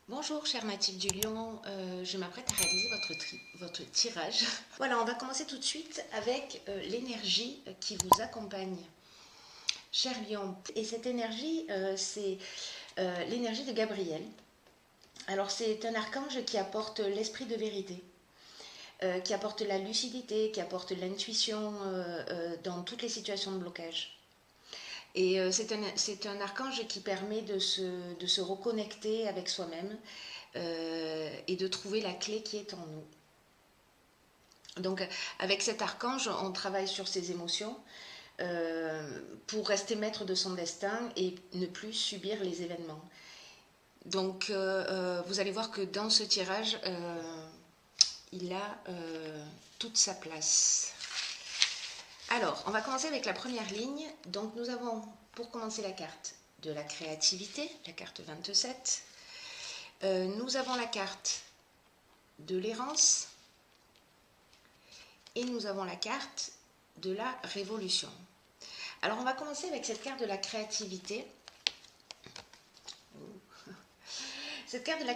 Bonjour chers natifs du Lion, je m'apprête à réaliser votre tirage. Voilà, on va commencer tout de suite avec l'énergie qui vous accompagne. Cher Lion, et cette énergie, c'est l'énergie de Gabriel. Alors c'est un archange qui apporte l'esprit de vérité, qui apporte la lucidité, qui apporte l'intuition dans toutes les situations de blocage. Et c'est un archange qui permet de se reconnecter avec soi-même et de trouver la clé qui est en nous. Donc avec cet archange, on travaille sur ses émotions pour rester maître de son destin et ne plus subir les événements. Donc vous allez voir que dans ce tirage, il a toute sa place. Alors, on va commencer avec la première ligne. Donc nous avons, pour commencer, la carte de la créativité, la carte 27. Nous avons la carte de l'errance et nous avons la carte de la révolution. Alors on va commencer avec cette carte de la créativité. Cette carte de la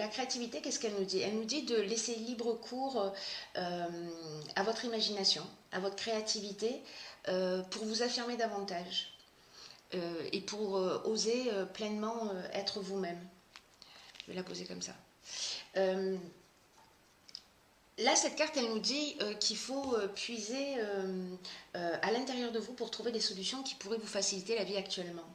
créativité, qu'est-ce qu'elle nous dit? Elle nous dit de laisser libre cours à votre imagination, à votre créativité, pour vous affirmer davantage et pour oser pleinement être vous-même. Je vais la poser comme ça. Là, cette carte, elle nous dit qu'il faut puiser à l'intérieur de vous pour trouver des solutions qui pourraient vous faciliter la vie actuellement.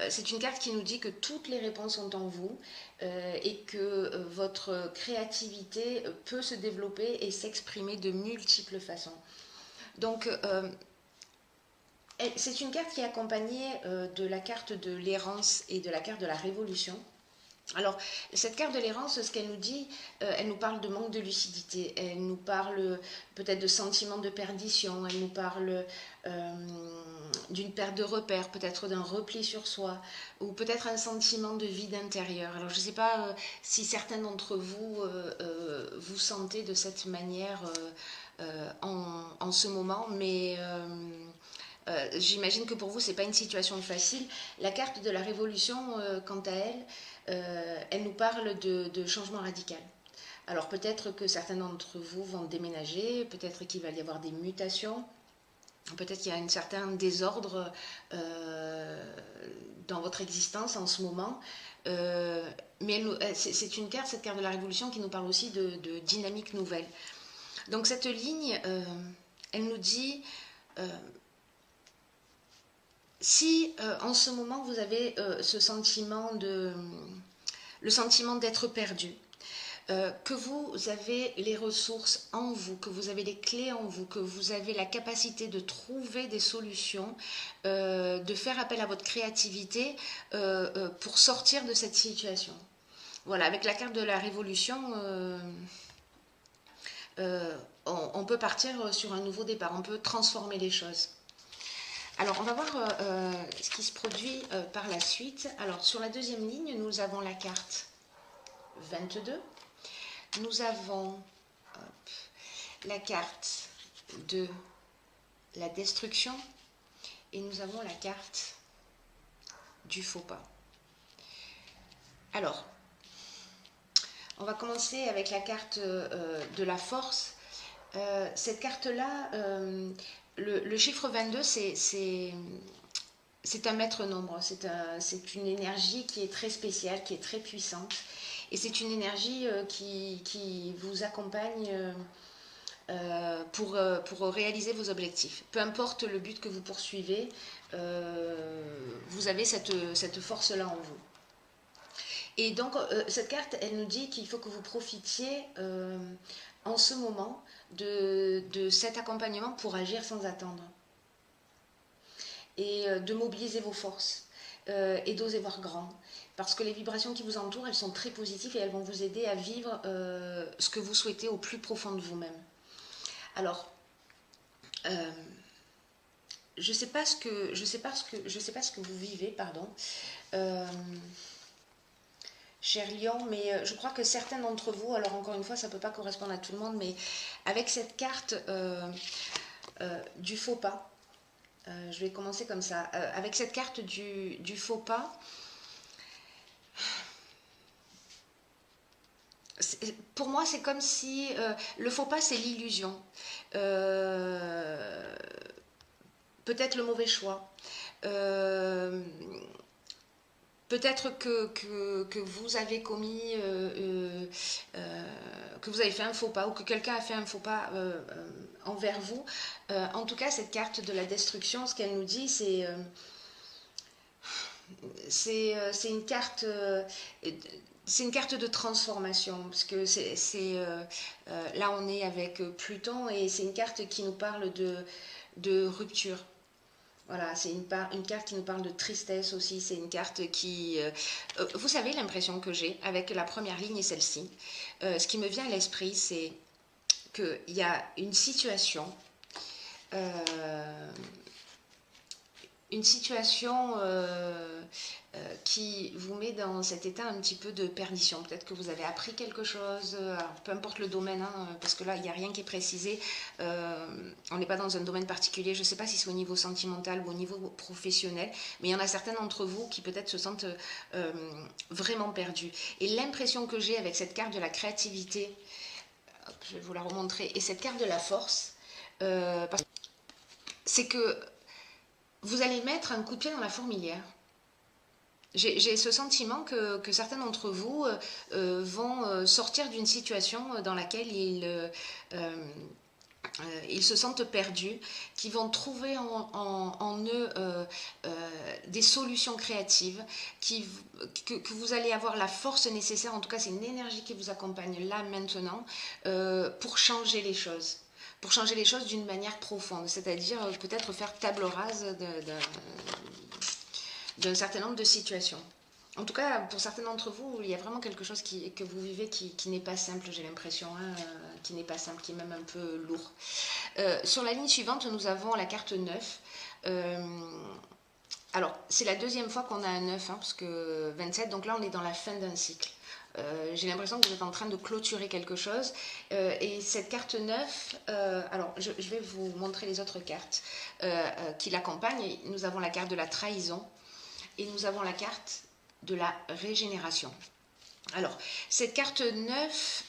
C'est une carte qui nous dit que toutes les réponses sont en vous et que votre créativité peut se développer et s'exprimer de multiples façons. Donc, c'est une carte qui est accompagnée de la carte de l'errance et de la carte de la révolution. Alors, cette carte de l'errance, ce qu'elle nous dit, elle nous parle de manque de lucidité, elle nous parle peut-être de sentiment de perdition, elle nous parle d'une perte de repères, peut-être d'un repli sur soi, ou peut-être un sentiment de vide intérieur. Alors, je ne sais pas si certains d'entre vous vous sentez de cette manière en ce moment, mais j'imagine que pour vous, ce n'est pas une situation facile. La carte de la révolution, quant à elle, elle nous parle de changement radical. Alors peut-être que certains d'entre vous vont déménager, peut-être qu'il va y avoir des mutations, peut-être qu'il y a un certain désordre dans votre existence en ce moment. Mais c'est une carte, cette carte de la révolution, qui nous parle aussi de dynamique nouvelle. Donc cette ligne, elle nous dit... si en ce moment vous avez ce sentiment le sentiment d'être perdu, que vous avez les ressources en vous, que vous avez les clés en vous, que vous avez la capacité de trouver des solutions, de faire appel à votre créativité pour sortir de cette situation. Voilà, avec la carte de la révolution, on peut partir sur un nouveau départ, on peut transformer les choses. Alors, on va voir ce qui se produit par la suite. Alors, sur la deuxième ligne, nous avons la carte 22. Nous avons la carte de la destruction et nous avons la carte du faux pas. Alors, on va commencer avec la carte de la force. Cette carte-là, le chiffre 22, c'est un maître nombre, c'est une énergie qui est très spéciale, qui est très puissante. Et c'est une énergie qui vous accompagne pour réaliser vos objectifs. Peu importe le but que vous poursuivez, vous avez cette force-là en vous. Et donc, cette carte, elle nous dit qu'il faut que vous profitiez en ce moment de cet accompagnement pour agir sans attendre. Et de mobiliser vos forces et d'oser voir grand. Parce que les vibrations qui vous entourent, elles sont très positives et elles vont vous aider à vivre ce que vous souhaitez au plus profond de vous-même. Alors, je ne sais pas ce que vous vivez, pardon, cher Lion, mais je crois que certains d'entre vous, alors encore une fois, ça ne peut pas correspondre à tout le monde, mais avec cette carte du faux pas, je vais commencer comme ça. Avec cette carte du faux pas, Pour moi, c'est comme si le faux pas, c'est l'illusion. Euh, Peut-être le mauvais choix. Euh, Peut-être que vous avez commis, que vous avez fait un faux pas ou que quelqu'un a fait un faux pas envers vous. En tout cas, cette carte de la destruction, ce qu'elle nous dit, c'est une carte. C'est une carte de transformation, parce que là on est avec Pluton et c'est une carte qui nous parle de rupture. Voilà, c'est une carte qui nous parle de tristesse aussi. C'est une carte qui... vous savez l'impression que j'ai avec la première ligne et celle-ci. Ce qui me vient à l'esprit, c'est qu'il y a euh, une situation qui vous met dans cet état un petit peu de perdition. Peut-être que vous avez appris quelque chose, alors, peu importe le domaine, hein, parce que là, il n'y a rien qui est précisé. On n'est pas dans un domaine particulier. Je ne sais pas si c'est au niveau sentimental ou au niveau professionnel, mais il y en a certains d'entre vous qui peut-être se sentent vraiment perdus. Et l'impression que j'ai avec cette carte de la créativité, hop, je vais vous la remontrer, et cette carte de la force, c'est que vous allez mettre un coup de pied dans la fourmilière. J'ai ce sentiment que certains d'entre vous vont sortir d'une situation dans laquelle ils se sentent perdus, qui vont trouver en eux des solutions créatives, que vous allez avoir la force nécessaire, en tout cas c'est une énergie qui vous accompagne là maintenant, pour changer les choses. Pour changer les choses d'une manière profonde, c'est-à-dire peut-être faire table rase d'un certain nombre de situations. En tout cas, pour certains d'entre vous, il y a vraiment quelque chose que vous vivez qui n'est pas simple, j'ai l'impression, hein, qui n'est pas simple, qui est même un peu lourd. Sur la ligne suivante, nous avons la carte 9. Alors, c'est la deuxième fois qu'on a un 9, hein, parce que 27, donc là on est dans la fin d'un cycle. J'ai l'impression que vous êtes en train de clôturer quelque chose. Et cette carte 9, alors je vais vous montrer les autres cartes qui l'accompagnent. Nous avons la carte de la trahison et nous avons la carte de la régénération. Alors, cette carte 9,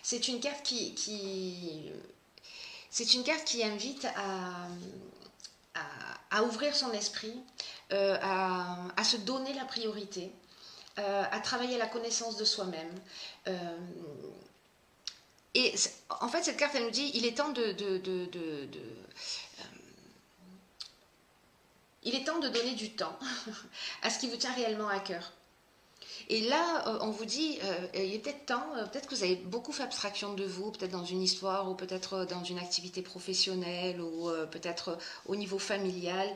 c'est une carte c'est une carte qui invite à ouvrir son esprit, à se donner la priorité, à travailler à la connaissance de soi-même. Et en fait, cette carte, elle nous dit, il est temps il est temps de donner du temps à ce qui vous tient réellement à cœur. Et là, on vous dit, il est peut-être temps, peut-être que vous avez beaucoup fait abstraction de vous, peut-être dans une histoire, ou peut-être dans une activité professionnelle, ou peut-être au niveau familial.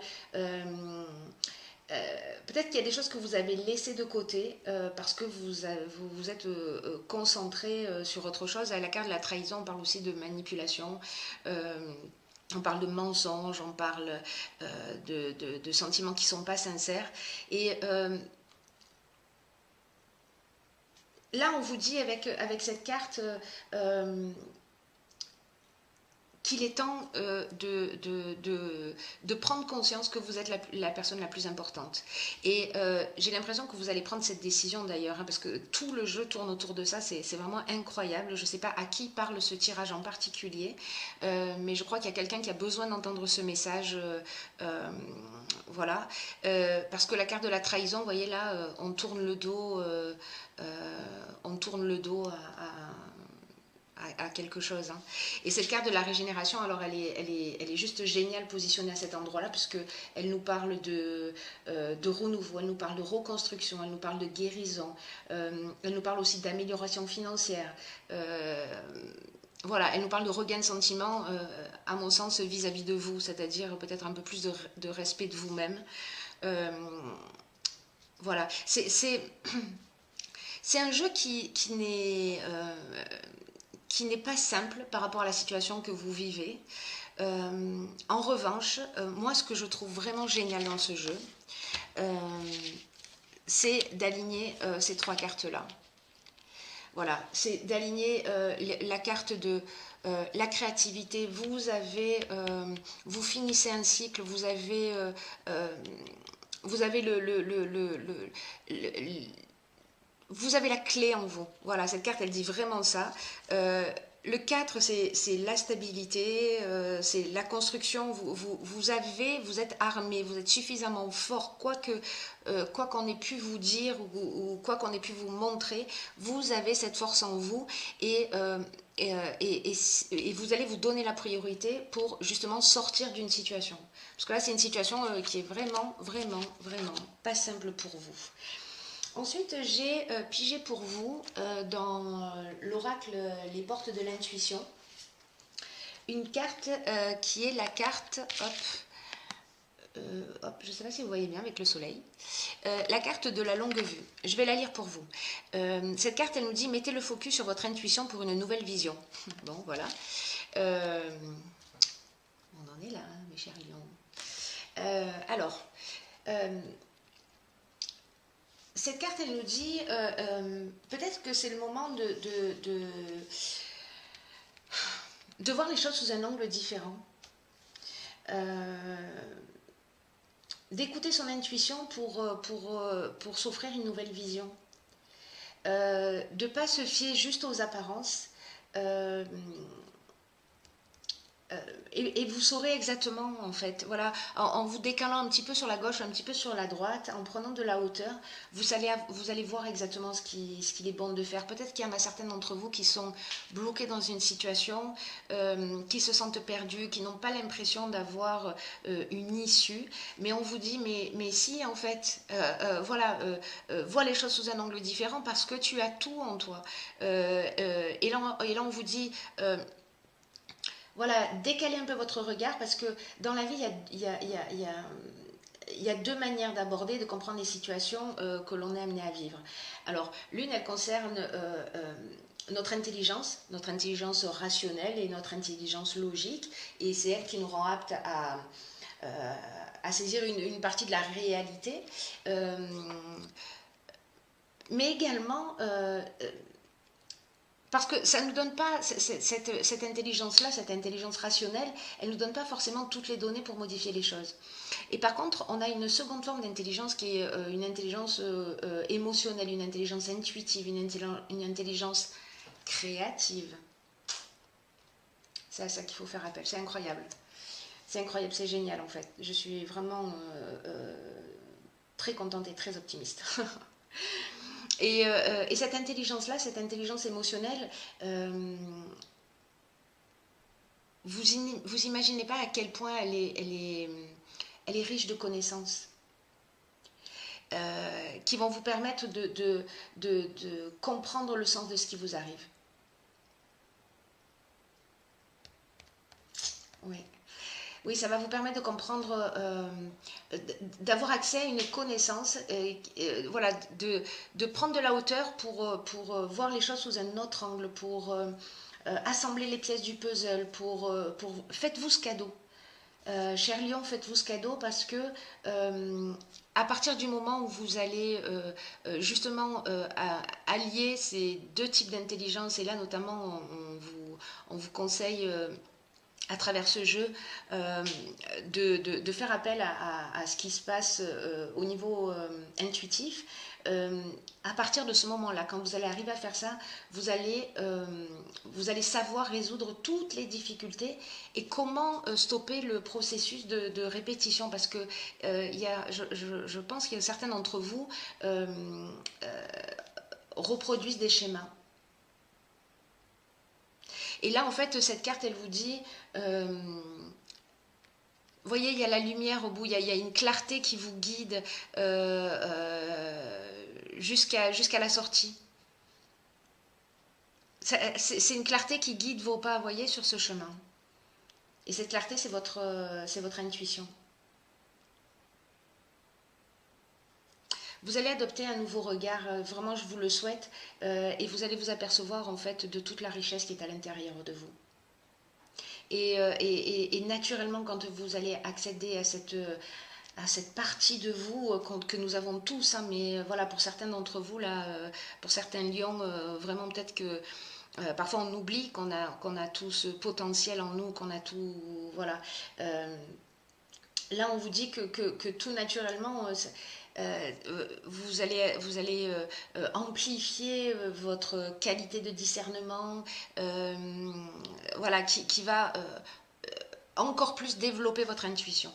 Peut-être qu'il y a des choses que vous avez laissées de côté parce que vous êtes concentré sur autre chose. À la carte de la trahison, on parle aussi de manipulation. On parle de mensonges, on parle de sentiments qui ne sont pas sincères. Et là, on vous dit avec cette carte qu'il est temps de prendre conscience que vous êtes la personne la plus importante. Et j'ai l'impression que vous allez prendre cette décision d'ailleurs, hein, parce que tout le jeu tourne autour de ça, c'est vraiment incroyable. Je ne sais pas à qui parle ce tirage en particulier, mais je crois qu'il y a quelqu'un qui a besoin d'entendre ce message. Voilà, parce que la carte de la trahison, vous voyez là, on tourne le dos, à quelque chose. Hein. Et cette carte de la régénération, alors elle est juste géniale positionnée à cet endroit-là, puisque elle nous parle de renouveau, elle nous parle de reconstruction, elle nous parle de guérison, elle nous parle aussi d'amélioration financière. Voilà, elle nous parle de regain de sentiment, à mon sens, vis-à-vis de vous, c'est-à-dire peut-être un peu plus de respect de vous-même. Voilà, c'est un jeu qui n'est pas simple par rapport à la situation que vous vivez. En revanche, moi, ce que je trouve vraiment génial dans ce jeu, c'est d'aligner ces trois cartes-là. Voilà, c'est d'aligner la carte de la créativité. Vous finissez un cycle, vous avez vous avez la clé en vous. Voilà, cette carte, elle dit vraiment ça. Le 4, c'est la stabilité, c'est la construction. Vous êtes armé, vous êtes suffisamment fort, quoi qu'on ait pu vous dire ou quoi qu'on ait pu vous montrer, vous avez cette force en vous et vous allez vous donner la priorité pour justement sortir d'une situation. Parce que là, c'est une situation qui est vraiment, vraiment, vraiment pas simple pour vous. Ensuite, j'ai pigé pour vous dans l'oracle Les portes de l'intuition une carte qui est la carte, je ne sais pas si vous voyez bien avec le soleil, la carte de la longue vue. Je vais la lire pour vous. Cette carte, elle nous dit « Mettez le focus sur votre intuition pour une nouvelle vision ». Bon, voilà. On en est là, hein, mes chers lions. Cette carte, elle nous dit, peut-être que c'est le moment de voir les choses sous un angle différent. D'écouter son intuition pour s'offrir une nouvelle vision. De ne pas se fier juste aux apparences. Et vous saurez exactement, en fait, voilà, en vous décalant un petit peu sur la gauche, un petit peu sur la droite, en prenant de la hauteur, vous allez voir exactement ce qu'il est bon de faire. Peut-être qu'il y en a certains d'entre vous qui sont bloqués dans une situation, qui se sentent perdus, qui n'ont pas l'impression d'avoir une issue, mais on vous dit, mais si, en fait, vois les choses sous un angle différent parce que tu as tout en toi. Et là, on vous dit... voilà, décalez un peu votre regard parce que dans la vie, il y a deux manières d'aborder, de comprendre les situations que l'on est amené à vivre. Alors, l'une, elle concerne notre intelligence rationnelle et notre intelligence logique, et c'est elle qui nous rend aptes à saisir une partie de la réalité. Mais également... parce que ça ne nous donne pas, cette intelligence-là, cette intelligence rationnelle, elle ne nous donne pas forcément toutes les données pour modifier les choses. Et par contre, on a une seconde forme d'intelligence qui est une intelligence émotionnelle, une intelligence intuitive, une intelligence créative. C'est à ça qu'il faut faire appel. C'est incroyable. C'est incroyable, c'est génial en fait. Je suis vraiment très contente et très optimiste. Et cette intelligence-là, cette intelligence émotionnelle, vous imaginez pas à quel point elle est riche de connaissances qui vont vous permettre de comprendre le sens de ce qui vous arrive. Oui. Oui, ça va vous permettre de comprendre, d'avoir accès à une connaissance, voilà, de prendre de la hauteur pour voir les choses sous un autre angle, pour assembler les pièces du puzzle, faites-vous ce cadeau. Cher Lion, faites-vous ce cadeau parce que à partir du moment où vous allez justement allier ces deux types d'intelligence, et là notamment on vous conseille à travers ce jeu, de faire appel à ce qui se passe au niveau intuitif. À partir de ce moment-là, quand vous allez arriver à faire ça, vous allez savoir résoudre toutes les difficultés et comment stopper le processus de répétition. Parce que je pense qu'il y a certains d'entre vous reproduisent des schémas. Et là, en fait, cette carte, elle vous dit, vous voyez, il y a la lumière au bout, il y a une clarté qui vous guide jusqu'à la sortie. C'est une clarté qui guide vos pas, vous voyez, sur ce chemin. Et cette clarté, c'est votre intuition. Vous allez adopter un nouveau regard, vraiment je vous le souhaite, et vous allez vous apercevoir en fait de toute la richesse qui est à l'intérieur de vous. Et naturellement, quand vous allez accéder à cette partie de vous que nous avons tous, hein, mais voilà, pour certains d'entre vous, là, pour certains lions, vraiment peut-être que parfois on oublie qu'on a tout ce potentiel en nous, qu'on a tout, voilà. Là, on vous dit que tout naturellement... vous allez amplifier votre qualité de discernement, voilà, qui va encore plus développer votre intuition.